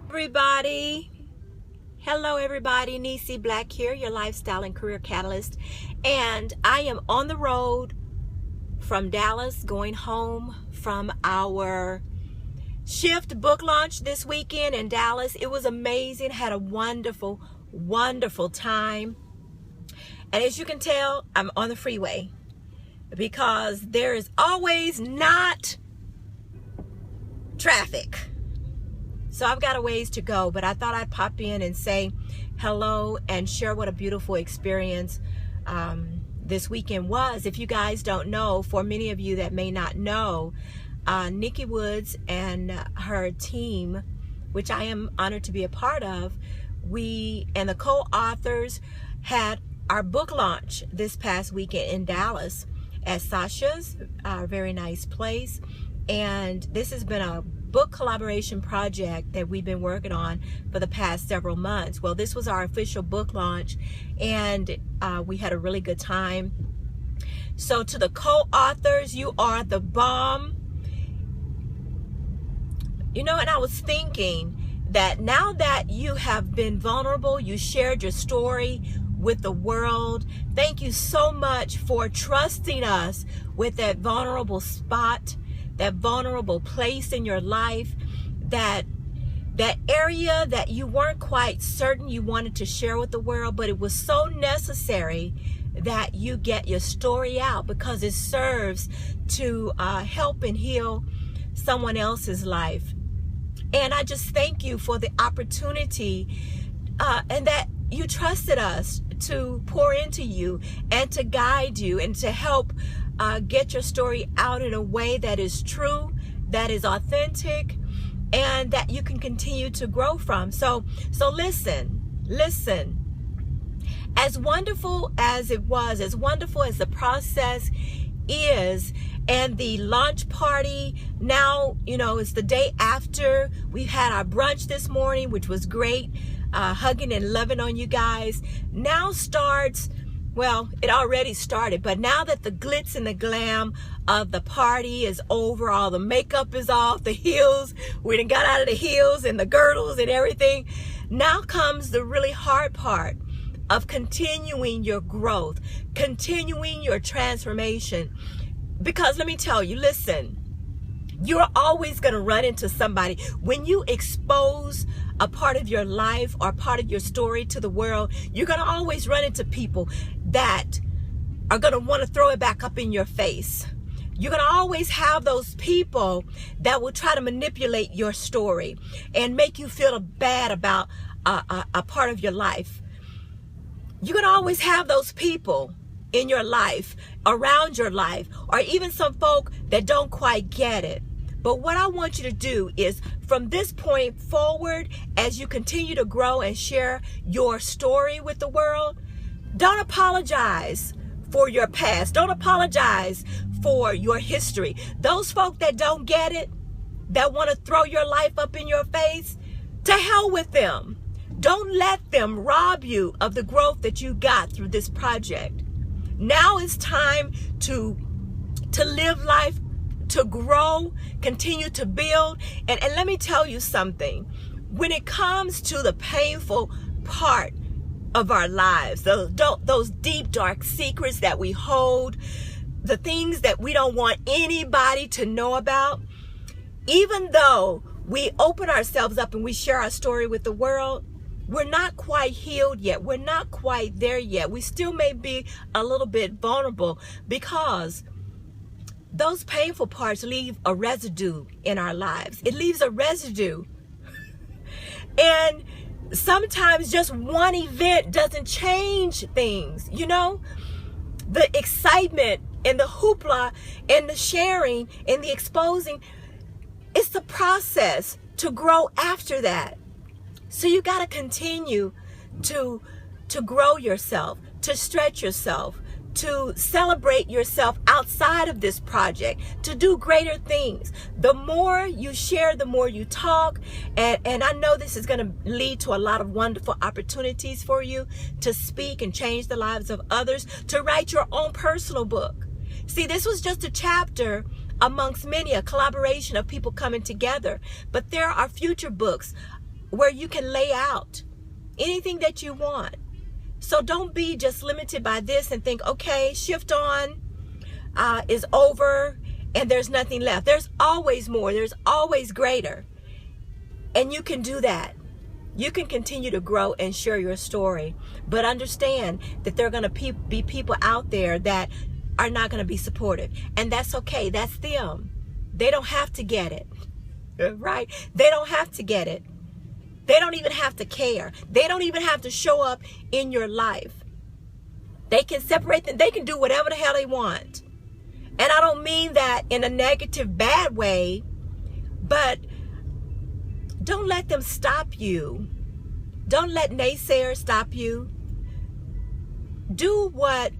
Everybody, hello everybody. Nisi Black here, your lifestyle and career catalyst, and I am on the road from Dallas going home from our shift book launch this weekend in Dallas. It was amazing. Had a wonderful time, and as you can tell, I'm on the freeway because there is always not traffic. So I've got a ways to go, but I thought I'd pop in and say hello and share what a beautiful experience this weekend was. If you guys don't know, for many of you that may not know, Nikki Woods and her team, which I am honored to be a part of, we and the co-authors had our book launch this past weekend in Dallas at Sasha's, a very nice place. And this has been a book collaboration project that we've been working on for the past several months. Well, this was our official book launch, and we had a really good time. So to the co-authors, you are the bomb. You know, and I was thinking that now that you have been vulnerable, you shared your story with the world, thank you so much for trusting us with that vulnerable spot, that vulnerable place in your life, that area that you weren't quite certain you wanted to share with the world, but it was so necessary that you get your story out because it serves to help and heal someone else's life. And I just thank you for the opportunity and that you trusted us to pour into you and to guide you and to help get your story out in a way that is true, that is authentic, and that you can continue to grow from. So listen. As wonderful as it was, as wonderful as the process is, and the launch party, now, you know, it's the day after. We had our brunch this morning, which was great, hugging and loving on you guys. Now starts, well, it already started, but now that the glitz and the glam of the party is over, all the makeup is off, the heels, we done got out of the heels and the girdles and everything, now comes the really hard part of continuing your growth, continuing your transformation. Because let me tell you, listen, you're always going to run into somebody. When you expose a part of your life or part of your story to the world, you're going to always run into people that are going to want to throw it back up in your face. You're going to always have those people that will try to manipulate your story and make you feel bad about a part of your life. You're going to always have those people in your life, around your life, or even some folk that don't quite get it. But what I want you to do is, from this point forward, as you continue to grow and share your story with the world, don't apologize for your past. Don't apologize for your history. Those folk that don't get it, that want to throw your life up in your face, to hell with them. Don't let them rob you of the growth that you got through this project. Now it's time to live life, to grow, continue to build. And let me tell you something. When it comes to the painful part of our lives, those deep, dark secrets that we hold, the things that we don't want anybody to know about, even though we open ourselves up and we share our story with the world, we're not quite healed yet. We're not quite there yet. We still may be a little bit vulnerable because those painful parts leave a residue in our lives. It leaves a residue. And sometimes just one event doesn't change things, you know? The excitement and the hoopla and the sharing and the exposing, it's the process to grow after that. So you got to continue to grow yourself, to stretch yourself, to celebrate yourself outside of this project, to do greater things. The more you share, the more you talk. And I know this is going to lead to a lot of wonderful opportunities for you to speak and change the lives of others, to write your own personal book. See, this was just a chapter amongst many, a collaboration of people coming together. But there are future books where you can lay out anything that you want. So don't be just limited by this and think, okay, shift on is over and there's nothing left. There's always more. There's always greater. And you can do that. You can continue to grow and share your story. But understand that there are going to be people out there that are not going to be supportive. And that's okay. That's them. They don't have to get it. Right? They don't have to get it. They don't even have to care. They don't even have to show up in your life. They can separate them. They can do whatever the hell they want. And I don't mean that in a negative, bad way, but don't let them stop you. Don't let naysayers stop you. Do what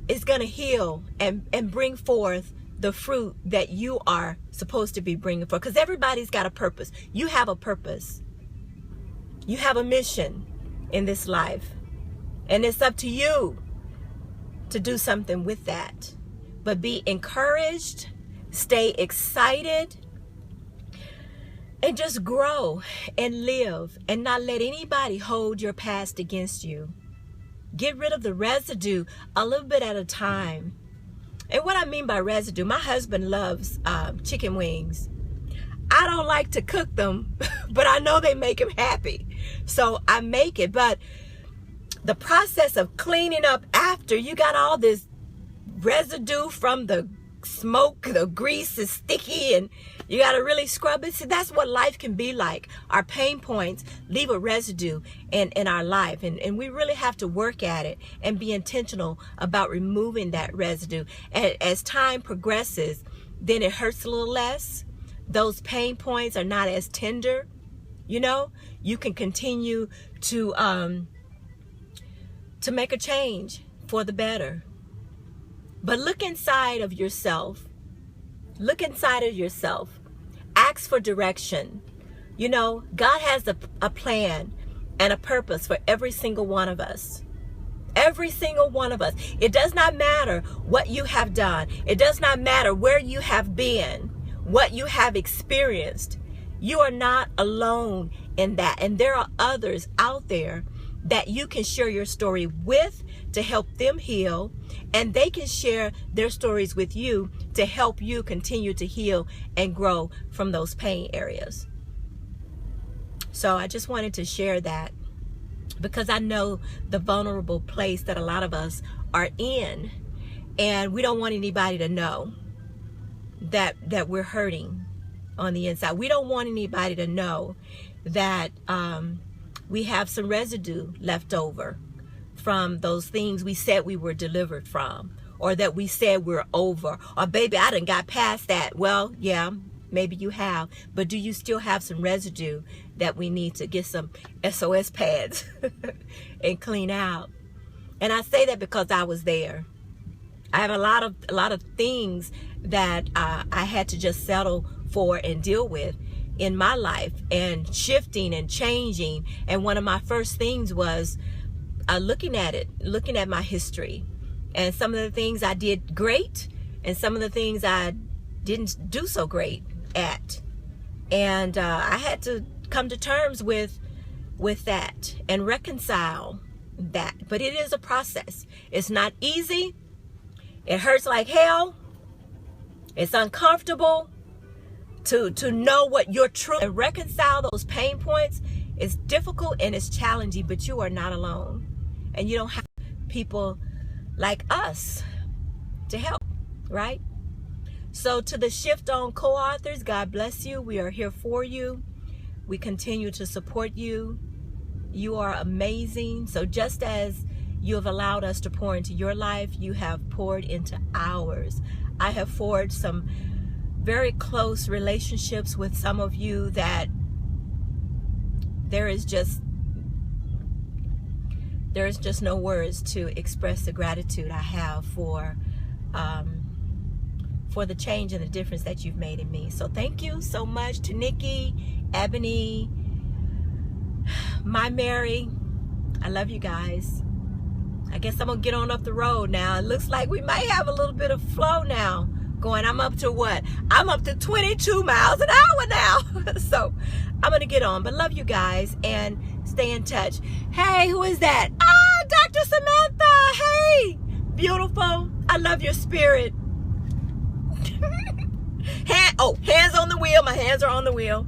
is going to heal and bring forth the fruit that you are supposed to be bringing forth. Because everybody's got a purpose. You have a purpose. You have a mission in this life. And it's up to you to do something with that. But be encouraged. Stay excited. And just grow and live and not let anybody hold your past against you. Get rid of the residue a little bit at a time. And what I mean by residue, my husband loves chicken wings. I don't like to cook them, but I know they make him happy. So I make it. But the process of cleaning up after, you got all this residue from the smoke, the grease is sticky, and you got to really scrub it. See, that's what life can be like. Our pain points leave a residue in our life, and we really have to work at it and be intentional about removing that residue. And as time progresses, then it hurts a little less. Those pain points are not as tender. You know, you can continue to make a change for the better. But look inside of yourself. Look inside of yourself. Ask for direction. You know, God has a plan and a purpose for every single one of us. Every single one of us. It does not matter what you have done. It does not matter where you have been, what you have experienced. You are not alone in that. And there are others out there that you can share your story with to help them heal, and they can share their stories with you to help you continue to heal and grow from those pain areas. So I just wanted to share that because I know the vulnerable place that a lot of us are in, and we don't want anybody to know that we're hurting on the inside. We don't want anybody to know that we have some residue left over from those things we said we were delivered from, or that we said we're over, or baby, I done got past that. Well, yeah, maybe you have, but do you still have some residue that we need to get some SOS pads and clean out? And I say that because I was there. I have a lot of things that I had to just settle for and deal with in my life, and shifting and changing. And one of my first things was looking at my history, and some of the things I did great and some of the things I didn't do so great at. And I had to come to terms with that and reconcile that. But it is a process. It's not easy. It hurts like hell. It's uncomfortable to know what your truth, and reconcile those pain points. It's difficult and it's challenging, but you are not alone. And you don't have people like us to help, right? So to the Shift On co-authors, God bless you. We are here for you. We continue to support you. You are amazing. So just as you have allowed us to pour into your life, you have poured into ours. I have forged some very close relationships with some of you that there is just no words to express the gratitude I have for the change and the difference that you've made in me. So thank you so much to Nikki, Ebony, my Mary. I love you guys. I guess I'm gonna get on up the road now. It looks like we might have a little bit of flow now going. I'm up to what? I'm up to 22 miles an hour now. So I'm going to get on. But love you guys and stay in touch. Hey, who is that? Ah, Dr. Samantha. Hey, beautiful. I love your spirit. Hands on the wheel. My hands are on the wheel.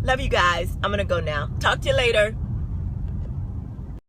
Love you guys. I'm going to go now. Talk to you later.